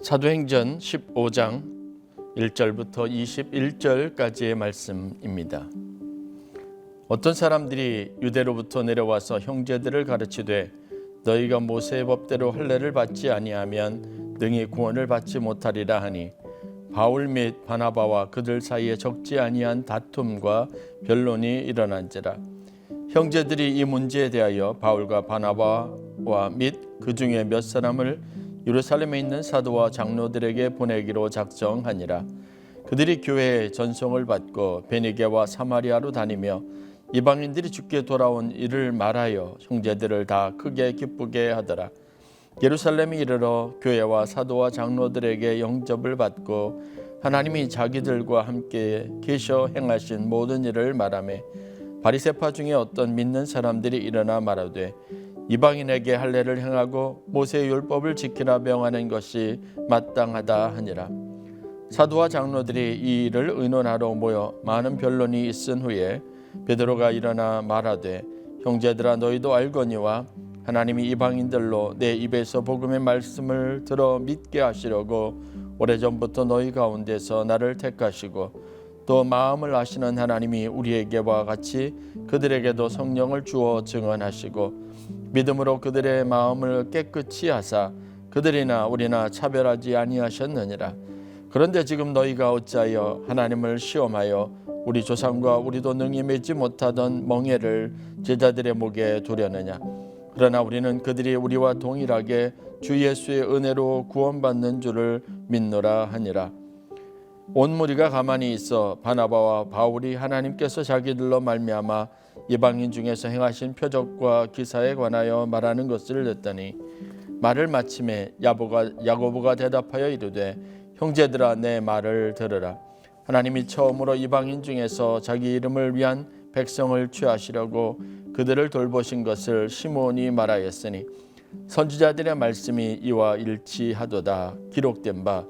사도행전 15장 1절부터 21절까지의 말씀입니다. 어떤 사람들이 유대로부터 내려와서 형제들을 가르치되 너희가 모세의 법대로 할례를 받지 아니하면 능히 구원을 받지 못하리라 하니 바울 및 바나바와 그들 사이에 적지 아니한 다툼과 변론이 일어난지라. 형제들이 이 문제에 대하여 바울과 바나바와 및 그 중에 몇 사람을 예루살렘에 있는 사도와 장로들에게 보내기로 작정하니라. 그들이 교회에 전송을 받고 베니게와 사마리아로 다니며 이방인들이 주께 돌아온 일을 말하여 형제들을 다 크게 기쁘게 하더라. 예루살렘에 이르러 교회와 사도와 장로들에게 영접을 받고 하나님이 자기들과 함께 계셔 행하신 모든 일을 말하며 바리새파 중에 어떤 믿는 사람들이 일어나 말하되 이방인에게 할례를 행하고 모세의 율법을 지키라 명하는 것이 마땅하다 하니라. 사도와 장로들이 이 일을 의논하러 모여 많은 변론이 있은 후에 베드로가 일어나 말하되 형제들아 너희도 알거니와 하나님이 이방인들로 내 입에서 복음의 말씀을 들어 믿게 하시려고 오래전부터 너희 가운데서 나를 택하시고 또 마음을 아시는 하나님이 우리에게와 같이 그들에게도 성령을 주어 증언하시고 믿음으로 그들의 마음을 깨끗이 하사 그들이나 우리나 차별하지 아니하셨느니라. 그런데 지금 너희가 어찌하여 하나님을 시험하여 우리 조상과 우리도 능히 맺지 못하던 멍에를 제자들의 목에 두려느냐. 그러나 우리는 그들이 우리와 동일하게 주 예수의 은혜로 구원받는 줄을 믿노라 하니라. 온 무리가 가만히 있어 바나바와 바울이 하나님께서 자기들로 말미암아 이방인 중에서 행하신 표적과 기사에 관하여 말하는 것을 듣더니 말을 마침에 야고보가 대답하여 이르되 형제들아 내 말을 들으라. 하나님이 처음으로 이방인 중에서 자기 이름을 위한 백성을 취하시려고 그들을 돌보신 것을 시몬이 말하였으니 선지자들의 말씀이 이와 일치하도다. 기록된 바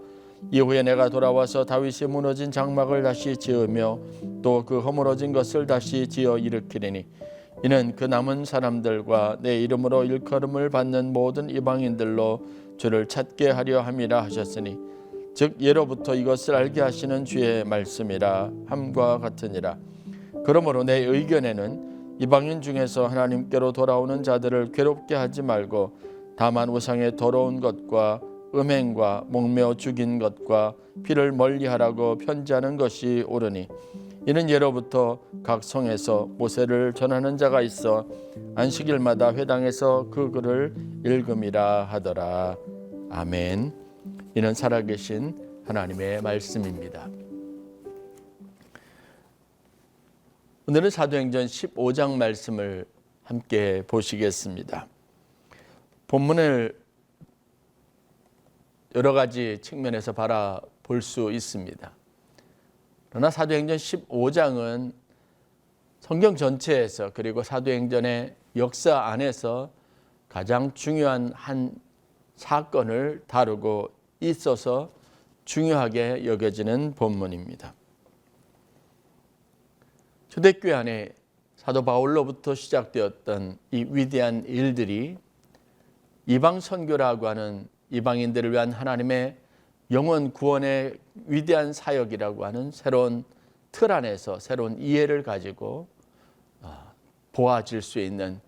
이후에 내가 돌아와서 다윗이 무너진 장막을 다시 지으며 또 그 허물어진 것을 다시 지어 일으키리니 이는 그 남은 사람들과 내 이름으로 일컬음을 받는 모든 이방인들로 주를 찾게 하려 함이라 하셨으니 즉 예로부터 이것을 알게 하시는 주의 말씀이라 함과 같으니라. 그러므로 내 의견에는 이방인 중에서 하나님께로 돌아오는 자들을 괴롭게 하지 말고 다만 우상의 더러운 것과 음행과 목매어 죽인 것과 피를 멀리하라고 편지하는 것이 옳으니 이는 예로부터 각 성에서 모세를 전하는 자가 있어 안식일마다 회당에서 그 글을 읽음이라 하더라. 아멘. 이는 살아계신 하나님의 말씀입니다. 오늘은 사도행전 15장 말씀을 함께 보시겠습니다. 본문을 여러 가지 측면에서 바라볼 수 있습니다. 그러나 사도행전 15장은 성경 전체에서 그리고 사도행전의 역사 안에서 가장 중요한 한 사건을 다루고 있어서 중요하게 여겨지는 본문입니다. 초대교회 안에 사도 바울로부터 시작되었던 이 위대한 일들이 이방 선교라고 하는 이방인들을 위한 하나님의 영원 구원의 위대한 사역이라고 하는 새로운 틀 안에서 새로운 이해를 가지고 보아질 수 있는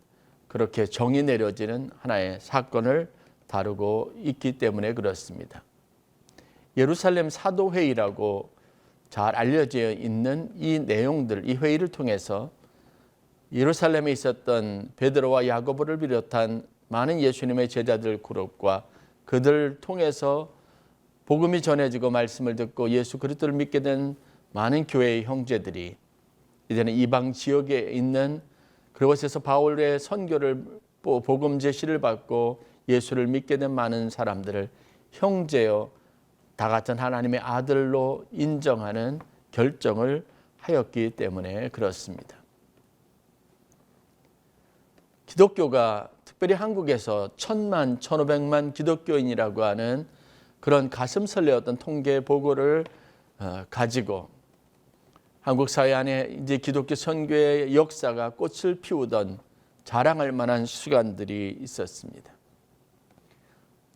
그렇게 정이 내려지는 하나의 사건을 다루고 있기 때문에 그렇습니다. 예루살렘 사도회의라고 잘 알려져 있는 이 내용들, 이 회의를 통해서 예루살렘에 있었던 베드로와 야고보를 비롯한 많은 예수님의 제자들 그룹과 그들 통해서 복음이 전해지고 말씀을 듣고 예수 그리스도를 믿게 된 많은 교회의 형제들이 이제는 이방 지역에 있는 그곳에서 바울의 선교를 복음 제시를 받고 예수를 믿게 된 많은 사람들을 형제여 다 같은 하나님의 아들로 인정하는 결정을 하였기 때문에 그렇습니다. 기독교가 특별히 한국에서 1000만, 1500만 기독교인이라고 하는 그런 가슴 설레었던 통계 보고를 가지고 한국 사회 안에 이제 기독교 선교의 역사가 꽃을 피우던 자랑할 만한 시간들이 있었습니다.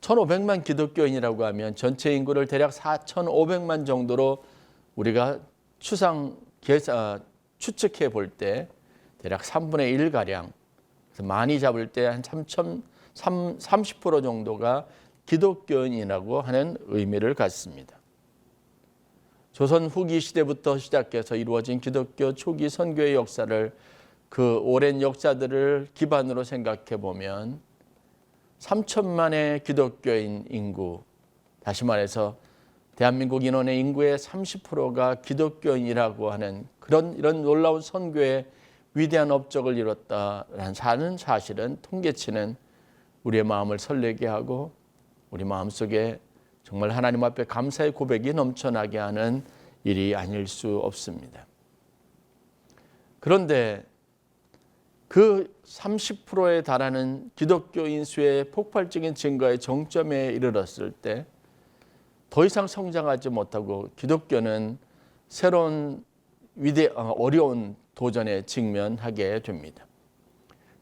1,500만 기독교인이라고 하면 전체 인구를 대략 4,500만 정도로 우리가 추측해 볼 때 대략 3분의 1가량, 많이 잡을 때 한 30% 정도가 기독교인이라고 하는 의미를 갖습니다. 조선 후기 시대부터 시작해서 이루어진 기독교 초기 선교의 역사를, 그 오랜 역사들을 기반으로 생각해 보면 3천만의 기독교인 인구, 다시 말해서 대한민국 인원의 인구의 30%가 기독교인이라고 하는 이런 놀라운 선교의 위대한 업적을 이뤘다라는 사실은, 통계치는 우리의 마음을 설레게 하고 우리 마음속에 정말 하나님 앞에 감사의 고백이 넘쳐나게 하는 일이 아닐 수 없습니다. 그런데 그 30%에 달하는 기독교인 수의 폭발적인 증가의 정점에 이르렀을 때 더 이상 성장하지 못하고 기독교는 새로운 어려운 도전에 직면하게 됩니다.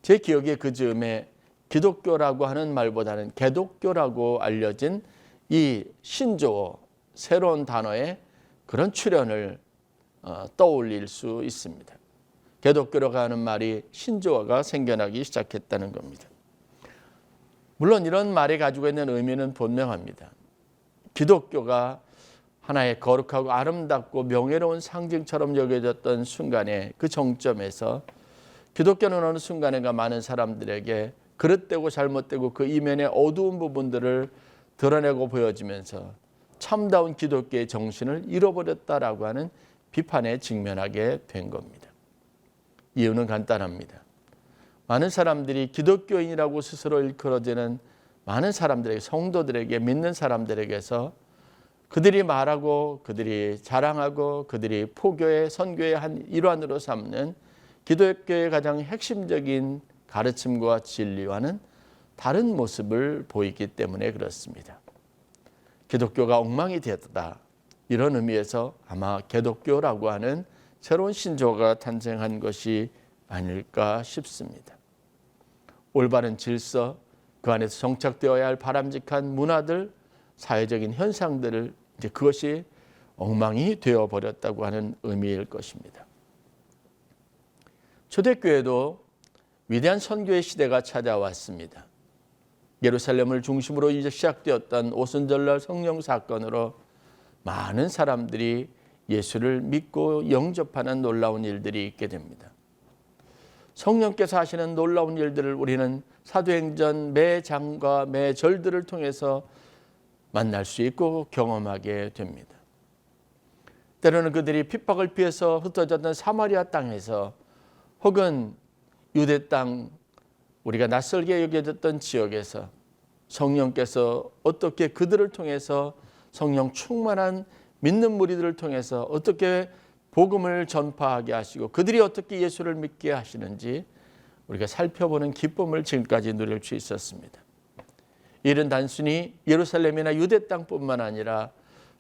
제 기억에 그 즈음에 기독교라고 하는 말보다는 개독교라고 알려진 이 신조어, 새로운 단어의 그런 출현을 떠올릴 수 있습니다. 개독교라고 하는 말이, 신조어가 생겨나기 시작했다는 겁니다. 물론 이런 말이 가지고 있는 의미는 분명합니다. 기독교가 하나의 거룩하고 아름답고 명예로운 상징처럼 여겨졌던 순간에, 그 정점에서 기독교는 어느 순간인가 많은 사람들에게 그릇되고 잘못되고 그 이면의 어두운 부분들을 드러내고 보여지면서 참다운 기독교의 정신을 잃어버렸다라고 하는 비판에 직면하게 된 겁니다. 이유는 간단합니다. 많은 사람들이 기독교인이라고 스스로 일컬어지는 많은 사람들에게, 성도들에게, 믿는 사람들에게서 그들이 말하고 그들이 자랑하고 그들이 포교의 선교의 한 일환으로 삼는 기독교의 가장 핵심적인 가르침과 진리와는 다른 모습을 보이기 때문에 그렇습니다. 기독교가 엉망이 되었다, 이런 의미에서 아마 개독교라고 하는 새로운 신조어가 탄생한 것이 아닐까 싶습니다. 올바른 질서, 그 안에서 정착되어야 할 바람직한 문화들, 사회적인 현상들을 이제 그것이 엉망이 되어버렸다고 하는 의미일 것입니다. 초대교회도 위대한 선교의 시대가 찾아왔습니다. 예루살렘을 중심으로 이제 시작되었던 오순절날 성령 사건으로 많은 사람들이 예수를 믿고 영접하는 놀라운 일들이 있게 됩니다. 성령께서 하시는 놀라운 일들을 우리는 사도행전 매 장과 매 절들을 통해서 만날 수 있고 경험하게 됩니다. 때로는 그들이 핍박을 피해서 흩어졌던 사마리아 땅에서, 혹은 유대 땅, 우리가 낯설게 여겨졌던 지역에서 성령께서 어떻게 그들을 통해서, 성령 충만한 믿는 무리들을 통해서 어떻게 복음을 전파하게 하시고 그들이 어떻게 예수를 믿게 하시는지 우리가 살펴보는 기쁨을 지금까지 누릴 수 있었습니다. 이는 단순히 예루살렘이나 유대 땅뿐만 아니라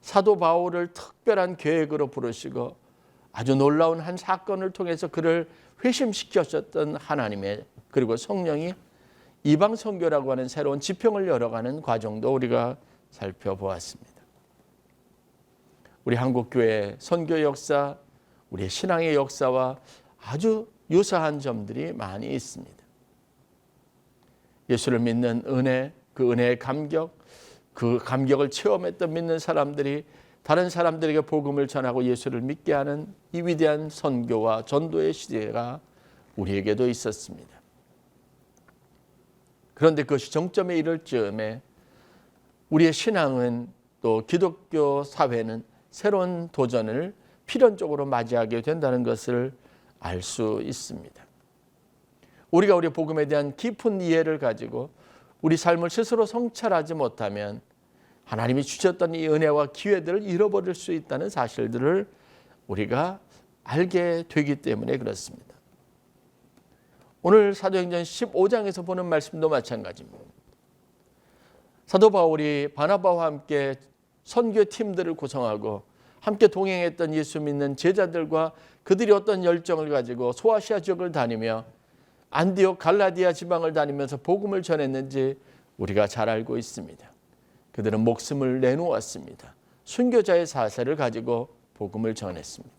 사도 바울을 특별한 계획으로 부르시고 아주 놀라운 한 사건을 통해서 그를 회심시키셨던 하나님의, 그리고 성령이 이방 선교라고 하는 새로운 지평을 열어가는 과정도 우리가 살펴보았습니다. 우리 한국교회 선교 역사, 우리의 신앙의 역사와 아주 유사한 점들이 많이 있습니다. 예수를 믿는 은혜, 그 은혜의 감격, 그 감격을 체험했던 믿는 사람들이 다른 사람들에게 복음을 전하고 예수를 믿게 하는 이 위대한 선교와 전도의 시대가 우리에게도 있었습니다. 그런데 그것이 정점에 이를 즈음에 우리의 신앙은, 또 기독교 사회는 새로운 도전을 필연적으로 맞이하게 된다는 것을 알 수 있습니다. 우리가 우리 복음에 대한 깊은 이해를 가지고 우리 삶을 스스로 성찰하지 못하면 하나님이 주셨던 이 은혜와 기회들을 잃어버릴 수 있다는 사실들을 우리가 알게 되기 때문에 그렇습니다. 오늘 사도행전 15장에서 보는 말씀도 마찬가지입니다. 사도 바울이 바나바와 함께 선교팀들을 구성하고 함께 동행했던 예수 믿는 제자들과 그들이 어떤 열정을 가지고 소아시아 지역을 다니며 안디옥 갈라디아 지방을 다니면서 복음을 전했는지 우리가 잘 알고 있습니다. 그들은 목숨을 내놓았습니다. 순교자의 사세를 가지고 복음을 전했습니다.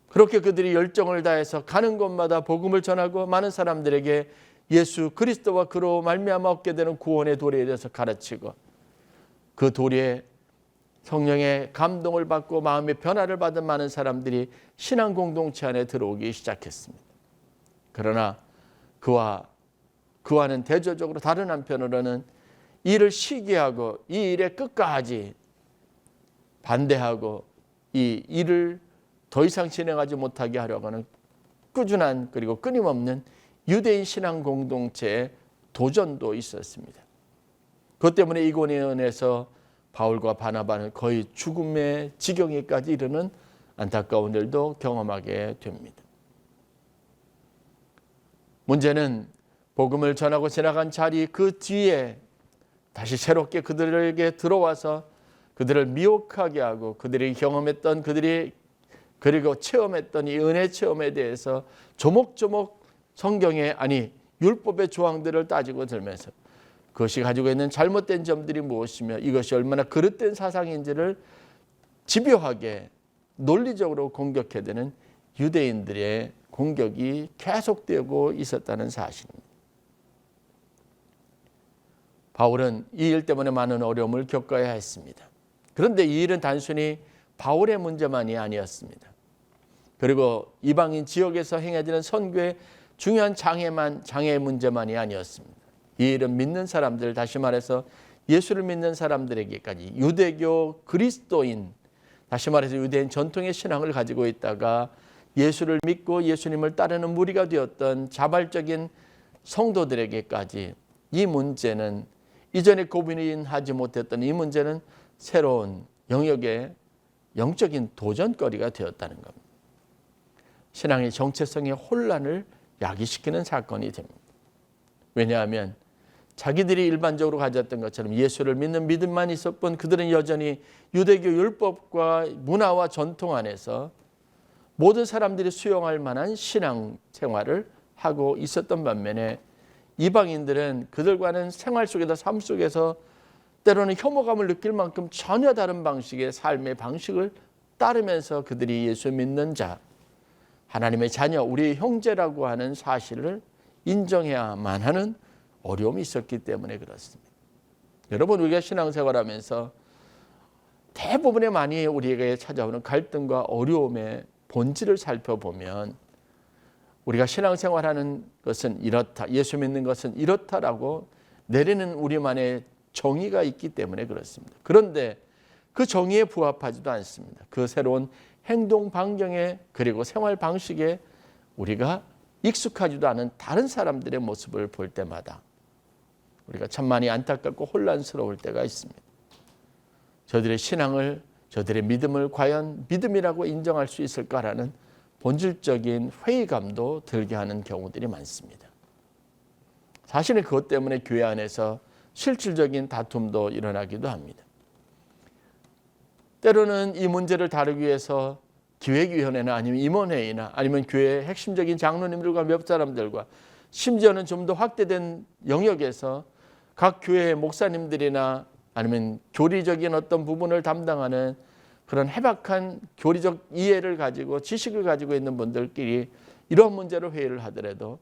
그렇게 그들이 열정을 다해서 가는 곳마다 복음을 전하고 많은 사람들에게 예수 그리스도와 그로 말미암아 얻게 되는 구원의 도리에 대해서 가르치고 그 도리에 성령의 감동을 받고 마음의 변화를 받은 많은 사람들이 신앙 공동체 안에 들어오기 시작했습니다. 그러나 그와는 대조적으로 다른 한편으로는 이를 시기하고 이 일에 끝까지 반대하고 이 일을 더 이상 진행하지 못하게 하려고 하는 꾸준한 그리고 끊임없는 유대인 신앙 공동체의 도전도 있었습니다. 그것 때문에 이고니온에서 바울과 바나바는 거의 죽음의 지경에까지 이르는 안타까운 일도 경험하게 됩니다. 문제는 복음을 전하고 지나간 자리 그 뒤에 다시 새롭게 그들에게 들어와서 그들을 미혹하게 하고 그들이 경험했던 그들이 그리고 체험했던 이 은혜 체험에 대해서 조목조목 성경의 율법의 조항들을 따지고 들면서 그것이 가지고 있는 잘못된 점들이 무엇이며 이것이 얼마나 그릇된 사상인지를 집요하게 논리적으로 공격해대는 유대인들의 공격이 계속되고 있었다는 사실입니다. 바울은 이 일 때문에 많은 어려움을 겪어야 했습니다. 그런데 이 일은 단순히 바울의 문제만이 아니었습니다. 그리고 이방인 지역에서 행해지는 선교의 중요한 장애의 문제만이 아니었습니다. 이 일은 믿는 사람들, 다시 말해서 예수를 믿는 사람들에게까지 유대교 그리스도인, 다시 말해서 유대인 전통의 신앙을 가지고 있다가 예수를 믿고 예수님을 따르는 무리가 되었던 자발적인 성도들에게까지 이 문제는 이전에 고민하지 못했던 이 문제는 새로운 영역의 영적인 도전거리가 되었다는 겁니다. 신앙의 정체성의 혼란을 야기시키는 사건이 됩니다. 왜냐하면 자기들이 일반적으로 가졌던 것처럼 예수를 믿는 믿음만 있었던 그들은 여전히 유대교 율법과 문화와 전통 안에서 모든 사람들이 수용할 만한 신앙 생활을 하고 있었던 반면에 이방인들은 그들과는 생활 속에서 삶 속에서 때로는 혐오감을 느낄 만큼 전혀 다른 방식의 삶의 방식을 따르면서 그들이 예수 믿는 자, 하나님의 자녀, 우리의 형제라고 하는 사실을 인정해야만 하는 어려움이 있었기 때문에 그렇습니다. 여러분, 우리가 신앙생활하면서 대부분의 많이 우리에게 찾아오는 갈등과 어려움의 본질을 살펴보면 우리가 신앙생활하는 것은 이렇다, 예수 믿는 것은 이렇다라고 내리는 우리만의 정의가 있기 때문에 그렇습니다. 그런데 그 정의에 부합하지도 않습니다. 그 새로운 행동 반경에 그리고 생활 방식에 우리가 익숙하지도 않은 다른 사람들의 모습을 볼 때마다 우리가 참 많이 안타깝고 혼란스러울 때가 있습니다. 저들의 신앙을, 저들의 믿음을 과연 믿음이라고 인정할 수 있을까라는 본질적인 회의감도 들게 하는 경우들이 많습니다. 사실은 그것 때문에 교회 안에서 실질적인 다툼도 일어나기도 합니다. 때로는 이 문제를 다루기 위해서 기획위원회나 아니면 임원회의나 아니면 교회의 핵심적인 장로님들과 몇 사람들과 심지어는 좀 더 확대된 영역에서 각 교회의 목사님들이나 아니면 교리적인 어떤 부분을 담당하는 그런 해박한 교리적 이해를 가지고 지식을 가지고 있는 분들끼리 이런 문제로 회의를 하더라도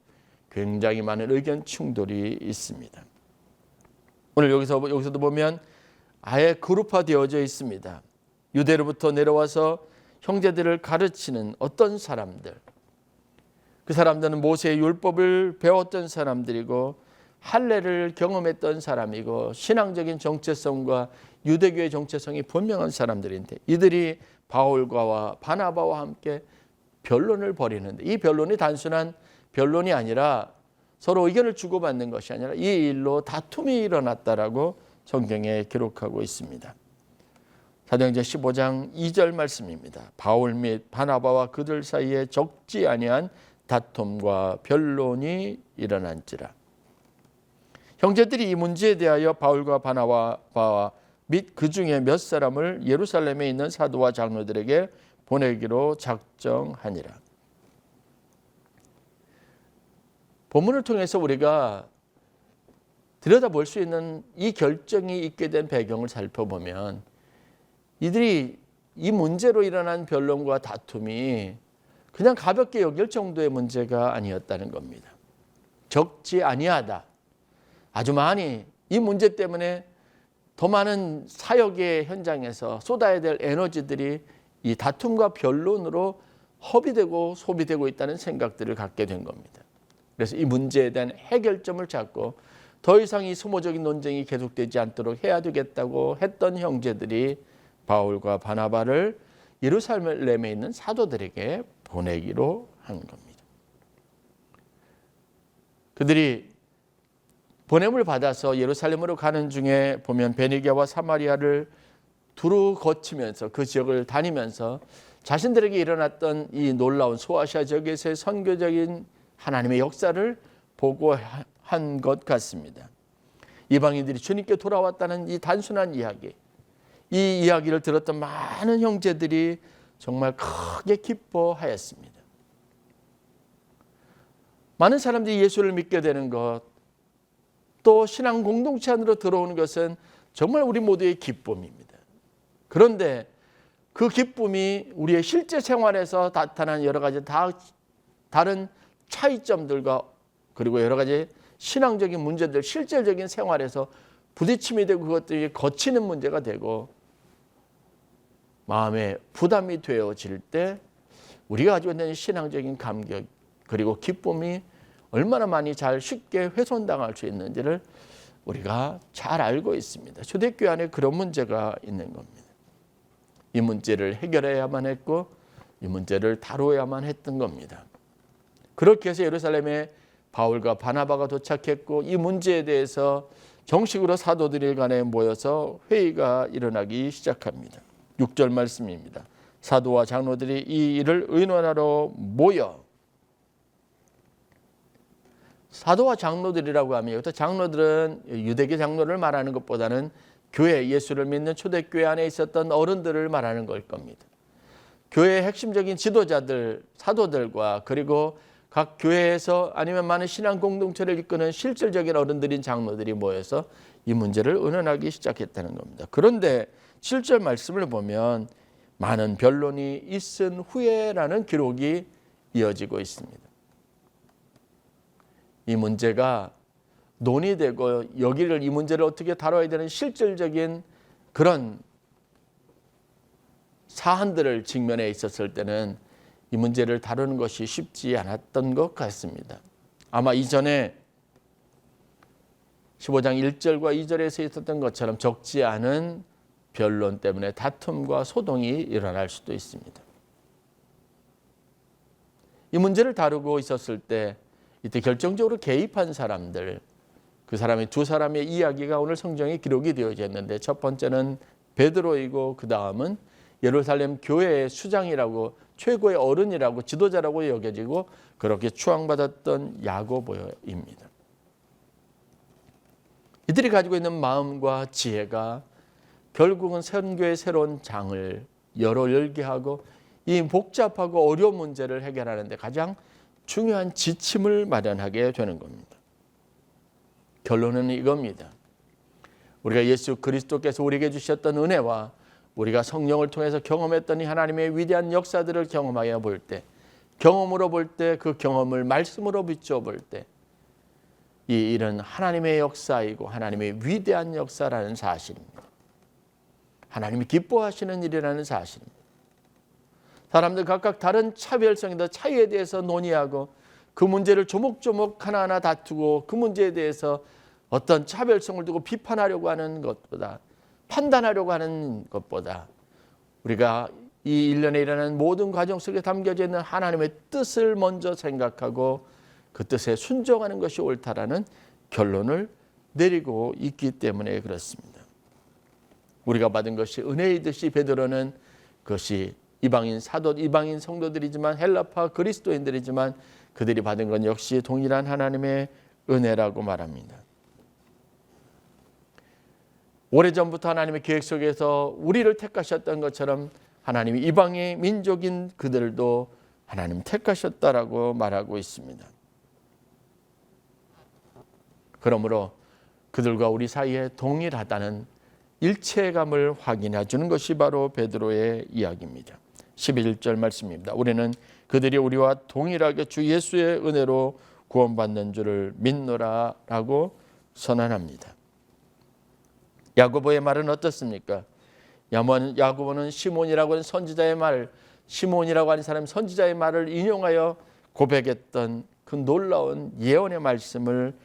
굉장히 많은 의견 충돌이 있습니다. 오늘 여기서도 보면 아예 그룹화되어져 있습니다. 유대로부터 내려와서 형제들을 가르치는 어떤 사람들, 그 사람들은 모세의 율법을 배웠던 사람들이고 할례를 경험했던 사람이고 신앙적인 정체성과 유대교의 정체성이 분명한 사람들인데 이들이 바울과 바나바와 함께 변론을 벌이는데 이 변론이 단순한 변론이 아니라 서로 의견을 주고받는 것이 아니라 이 일로 다툼이 일어났다라고 성경에 기록하고 있습니다. 사도행전 15장 2절 말씀입니다. 바울 및 바나바와 그들 사이에 적지 아니한 다툼과 변론이 일어난지라. 형제들이 이 문제에 대하여 바울과 바나바와 및 그 중에 몇 사람을 예루살렘에 있는 사도와 장로들에게 보내기로 작정하니라. 본문을 통해서 우리가 들여다볼 수 있는 이 결정이 있게 된 배경을 살펴보면 이들이 이 문제로 일어난 변론과 다툼이 그냥 가볍게 여길 정도의 문제가 아니었다는 겁니다. 적지 아니하다. 아주 많이 이 문제 때문에 더 많은 사역의 현장에서 쏟아야 될 에너지들이 이 다툼과 변론으로 허비되고 소비되고 있다는 생각들을 갖게 된 겁니다. 그래서 이 문제에 대한 해결점을 찾고 더 이상 이 소모적인 논쟁이 계속되지 않도록 해야 되겠다고 했던 형제들이 바울과 바나바를 예루살렘에 있는 사도들에게 보내기로 한 겁니다. 그들이 보냄을 받아서 예루살렘으로 가는 중에 보면 베니게와 사마리아를 두루 거치면서 그 지역을 다니면서 자신들에게 일어났던 이 놀라운 소아시아 지역에서의 선교적인 하나님의 역사를 보고한 것 같습니다. 이방인들이 주님께 돌아왔다는 이 단순한 이야기, 이 이야기를 들었던 많은 형제들이 정말 크게 기뻐하였습니다. 많은 사람들이 예수를 믿게 되는 것, 또 신앙 공동체 안으로 들어오는 것은 정말 우리 모두의 기쁨입니다. 그런데 그 기쁨이 우리의 실제 생활에서 나타난 여러 가지 다른 차이점들과 그리고 여러 가지 신앙적인 문제들, 실질적인 생활에서 부딪힘이 되고 그것들이 거치는 문제가 되고 마음에 부담이 되어질 때 우리가 가지고 있는 신앙적인 감격 그리고 기쁨이 얼마나 많이 잘 쉽게 훼손당할 수 있는지를 우리가 잘 알고 있습니다. 초대교회 안에 그런 문제가 있는 겁니다. 이 문제를 해결해야만 했고 이 문제를 다루어야만 했던 겁니다. 그렇게 해서 예루살렘에 바울과 바나바가 도착했고 이 문제에 대해서 정식으로 사도들 간에 모여서 회의가 일어나기 시작합니다. 6절 말씀입니다. 사도와 장로들이 이 일을 의논하러 모여. 사도와 장로들이라고 하면 여기서 장로들은 유대계 장로를 말하는 것보다는 교회, 예수를 믿는 초대교회 안에 있었던 어른들을 말하는 걸 겁니다. 교회의 핵심적인 지도자들, 사도들과 그리고 각 교회에서 아니면 많은 신앙 공동체를 이끄는 실질적인 어른들인 장로들이 모여서 이 문제를 의논하기 시작했다는 겁니다. 그런데 7절 말씀을 보면 많은 변론이 있은 후에라는 기록이 이어지고 있습니다. 이 문제가 논의되고 이 문제를 어떻게 다뤄야 되는 실질적인 그런 사안들을 직면해 있었을 때는 이 문제를 다루는 것이 쉽지 않았던 것 같습니다. 아마 이전에 15장 1절과 2절에서 있었던 것처럼 적지 않은 변론 때문에 다툼과 소동이 일어날 수도 있습니다. 이 문제를 다루고 있었을 때 이때 결정적으로 개입한 사람들, 그 사람의 두 사람의 이야기가 오늘 성경에 기록이 되어져 있는데 첫 번째는 베드로이고 그 다음은 예루살렘 교회의 수장이라고 최고의 어른이라고 지도자라고 여겨지고 그렇게 추앙받았던 야고보입니다. 이들이 가지고 있는 마음과 지혜가 결국은 선교의 새로운 장을 열게 하고 이 복잡하고 어려운 문제를 해결하는 데 가장 중요한 지침을 마련하게 되는 겁니다. 결론은 이겁니다. 우리가 예수 그리스도께서 우리에게 주셨던 은혜와 우리가 성령을 통해서 경험했던 이 하나님의 위대한 역사들을 경험하여 볼 때, 경험으로 볼 때 그 경험을 말씀으로 비추어 볼 때 이 일은 하나님의 역사이고 하나님의 위대한 역사라는 사실입니다. 하나님이 기뻐하시는 일이라는 사실입니다. 사람들 각각 다른 차별성이나 차이에 대해서 논의하고 그 문제를 조목조목 하나하나 다투고 그 문제에 대해서 어떤 차별성을 두고 비판하려고 하는 것보다 판단하려고 하는 것보다 우리가 이 일련에 일어나는 모든 과정 속에 담겨져 있는 하나님의 뜻을 먼저 생각하고 그 뜻에 순종하는 것이 옳다라는 결론을 내리고 있기 때문에 그렇습니다. 우리가 받은 것이 은혜이듯이 베드로는 그것이 이방인 사도, 이방인 성도들이지만 헬라파 그리스도인들이지만 그들이 받은 건 역시 동일한 하나님의 은혜라고 말합니다. 오래전부터 하나님의 계획 속에서 우리를 택하셨던 것처럼 하나님이 이방의 민족인 그들도 하나님 택하셨다라고 말하고 있습니다. 그러므로 그들과 우리 사이에 동일하다는 일체감을 확인해 주는 것이 바로 베드로의 이야기입니다. 11절 말씀입니다. 우리는 그들이 우리와 동일하게 주 예수의 은혜로 구원받는 줄을 믿노라 라고 선언합니다. 야고보의 말은 어떻습니까? 야고보는 시몬이라고 하는 선지자의 말, 시몬이라고 하는 사람 선지자의 말을 인용하여 고백했던 그 놀라운 예언의 말씀을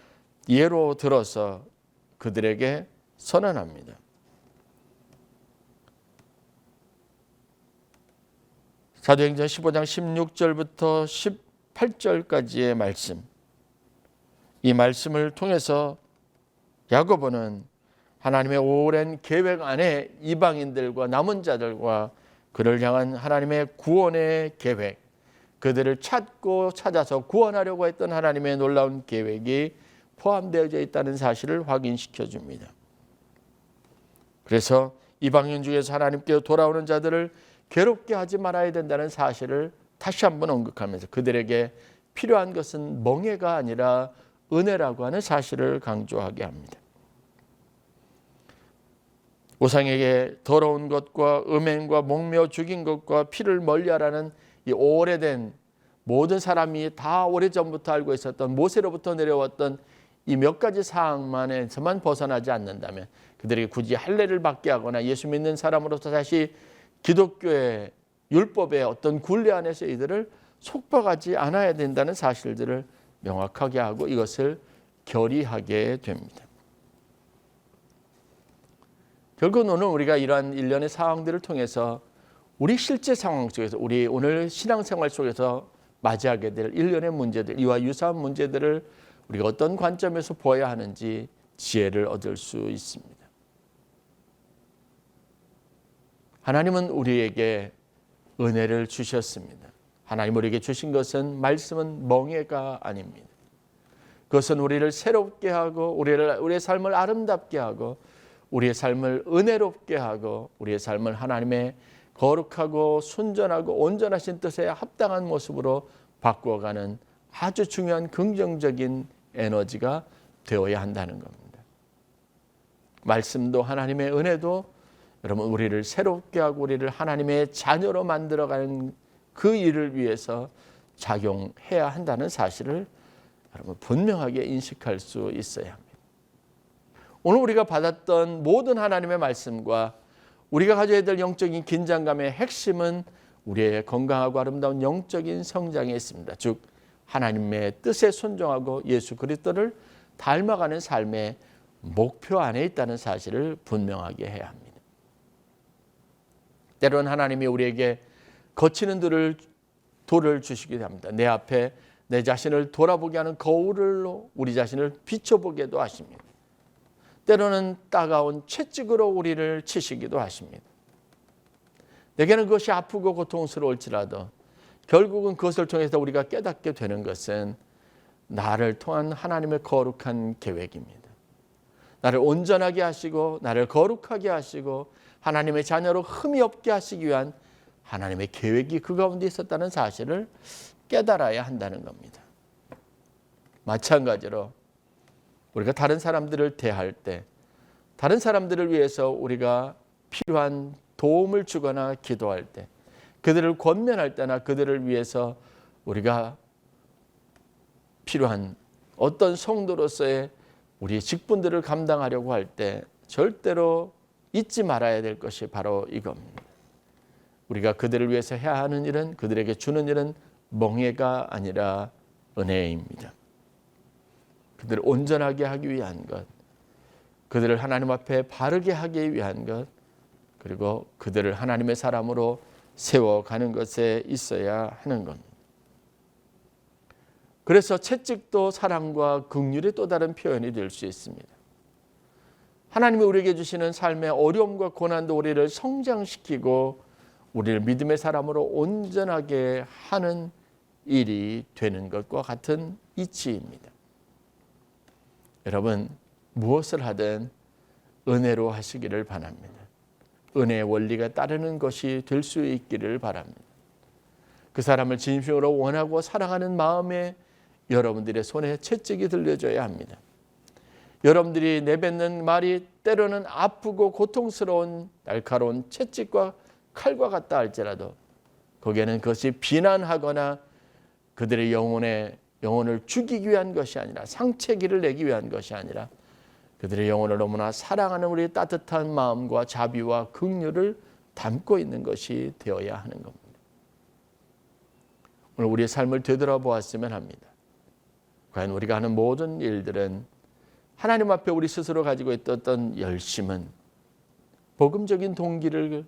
예로 들어서 그들에게 선언합니다. 사도행전 15장 16절부터 18절까지의 말씀, 이 말씀을 통해서 야고보는 하나님의 오랜 계획 안에 이방인들과 남은 자들과 그를 향한 하나님의 구원의 계획, 그들을 찾고 찾아서 구원하려고 했던 하나님의 놀라운 계획이 포함되어져 있다는 사실을 확인시켜 줍니다. 그래서 이방인 중에서 하나님께 돌아오는 자들을 괴롭게 하지 말아야 된다는 사실을 다시 한번 언급하면서 그들에게 필요한 것은 멍해가 아니라 은혜라고 하는 사실을 강조하게 합니다. 우상에게 더러운 것과 음행과 목매어 죽인 것과 피를 멀리하라는 이 오래된 모든 사람이 다 오래전부터 알고 있었던 모세로부터 내려왔던 이 몇 가지 사항만에서만 벗어나지 않는다면 그들에게 굳이 할례를 받게 하거나 예수 믿는 사람으로서 다시 기독교의 율법의 어떤 굴레 안에서 이들을 속박하지 않아야 된다는 사실들을 명확하게 하고 이것을 결의하게 됩니다. 결국 오늘 우리가 이러한 일련의 상황들을 통해서 우리 실제 상황 속에서 우리 오늘 신앙생활 속에서 맞이하게 될 일련의 문제들, 이와 유사한 문제들을 우리가 어떤 관점에서 보아야 하는지 지혜를 얻을 수 있습니다. 하나님은 우리에게 은혜를 주셨습니다. 하나님 우리에게 주신 것은 말씀은 멍해가 아닙니다. 그것은 우리를 새롭게 하고 우리의 삶을 아름답게 하고 우리의 삶을 은혜롭게 하고 우리의 삶을 하나님의 거룩하고 순전하고 온전하신 뜻에 합당한 모습으로 바꾸어가는 아주 중요한 긍정적인 에너지가 되어야 한다는 겁니다. 말씀도 하나님의 은혜도 여러분 우리를 새롭게 하고 우리를 하나님의 자녀로 만들어가는 그 일을 위해서 작용해야 한다는 사실을 여러분 분명하게 인식할 수 있어야 합니다. 오늘 우리가 받았던 모든 하나님의 말씀과 우리가 가져야 될 영적인 긴장감의 핵심은 우리의 건강하고 아름다운 영적인 성장에 있습니다. 즉 하나님의 뜻에 순종하고 예수 그리스도를 닮아가는 삶의 목표 안에 있다는 사실을 분명하게 해야 합니다. 때로는 하나님이 우리에게 거치는 돌을 주시기도 합니다. 내 앞에 내 자신을 돌아보게 하는 거울로 우리 자신을 비춰보게도 하십니다. 때로는 따가운 채찍으로 우리를 치시기도 하십니다. 내게는 그것이 아프고 고통스러울지라도 결국은 그것을 통해서 우리가 깨닫게 되는 것은 나를 통한 하나님의 거룩한 계획입니다. 나를 온전하게 하시고 나를 거룩하게 하시고 하나님의 자녀로 흠이 없게 하시기 위한 하나님의 계획이 그 가운데 있었다는 사실을 깨달아야 한다는 겁니다. 마찬가지로 우리가 다른 사람들을 대할 때 다른 사람들을 위해서 우리가 필요한 도움을 주거나 기도할 때 그들을 권면할 때나 그들을 위해서 우리가 필요한 어떤 성도로서의 우리의 직분들을 감당하려고 할 때 절대로 잊지 말아야 될 것이 바로 이겁니다. 우리가 그들을 위해서 해야 하는 일은 그들에게 주는 일은 멍해가 아니라 은혜입니다. 그들을 온전하게 하기 위한 것, 그들을 하나님 앞에 바르게 하기 위한 것, 그리고 그들을 하나님의 사람으로 세워가는 것에 있어야 하는 겁니다. 그래서 채찍도 사랑과 긍휼의 또 다른 표현이 될 수 있습니다. 하나님이 우리에게 주시는 삶의 어려움과 고난도 우리를 성장시키고 우리를 믿음의 사람으로 온전하게 하는 일이 되는 것과 같은 이치입니다. 여러분 무엇을 하든 은혜로 하시기를 바랍니다. 은혜의 원리가 따르는 것이 될 수 있기를 바랍니다. 그 사람을 진심으로 원하고 사랑하는 마음에 여러분들의 손에 채찍이 들려줘야 합니다. 여러분들이 내뱉는 말이 때로는 아프고 고통스러운 날카로운 채찍과 칼과 같다 할지라도 거기에는 그것이 비난하거나 그들의 영혼을 죽이기 위한 것이 아니라 상체기를 내기 위한 것이 아니라 그들의 영혼을 너무나 사랑하는 우리의 따뜻한 마음과 자비와 긍휼을 담고 있는 것이 되어야 하는 겁니다. 오늘 우리의 삶을 되돌아보았으면 합니다. 과연 우리가 하는 모든 일들은 하나님 앞에 우리 스스로 가지고 있었던 열심은 복음적인 동기를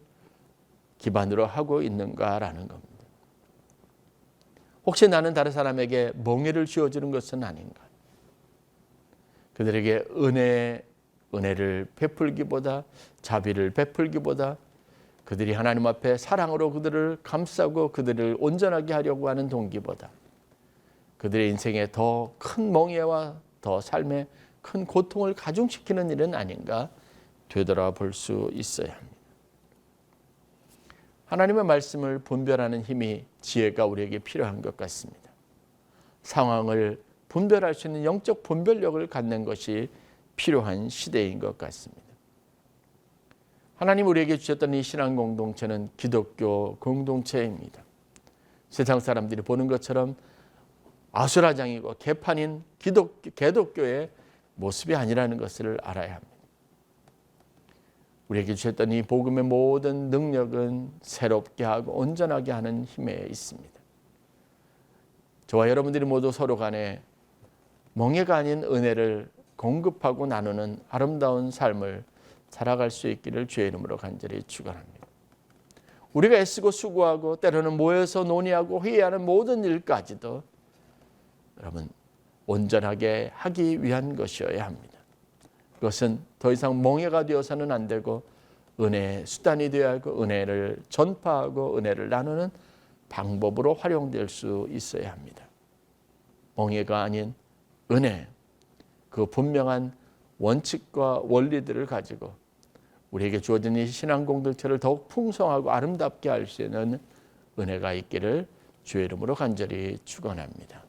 기반으로 하고 있는가라는 겁니다. 혹시 나는 다른 사람에게 멍해를 쥐어주는 것은 아닌가? 그들에게 은혜를 베풀기보다 자비를 베풀기보다 그들이 하나님 앞에 사랑으로 그들을 감싸고 그들을 온전하게 하려고 하는 동기보다 그들의 인생에 더 큰 멍해와 더 삶에 큰 고통을 가중시키는 일은 아닌가 되돌아볼 수 있어야 합니다. 하나님의 말씀을 분별하는 힘이 지혜가 우리에게 필요한 것 같습니다. 상황을 분별할 수 있는 영적 분별력을 갖는 것이 필요한 시대인 것 같습니다. 하나님 우리에게 주셨던 이 신앙 공동체는 기독교 공동체입니다. 세상 사람들이 보는 것처럼 아수라장이고 개판인 개독교의 모습이 아니라는 것을 알아야 합니다. 우리에게 주셨던 이 복음의 모든 능력은 새롭게 하고 온전하게 하는 힘에 있습니다. 저와 여러분들이 모두 서로 간에 멍해가 아닌 은혜를 공급하고 나누는 아름다운 삶을 살아갈 수 있기를 주의 이름으로 간절히 축원합니다. 우리가 애쓰고 수고하고 때로는 모여서 논의하고 회의하는 모든 일까지도 여러분 온전하게 하기 위한 것이어야 합니다. 그것은 더 이상 멍해가 되어서는 안 되고 은혜의 수단이 되어야 하고 은혜를 전파하고 은혜를 나누는 방법으로 활용될 수 있어야 합니다. 멍해가 아닌 은혜, 그 분명한 원칙과 원리들을 가지고 우리에게 주어진 이 신앙 공동체를 더욱 풍성하고 아름답게 할 수 있는 은혜가 있기를 주의 이름으로 간절히 축원합니다.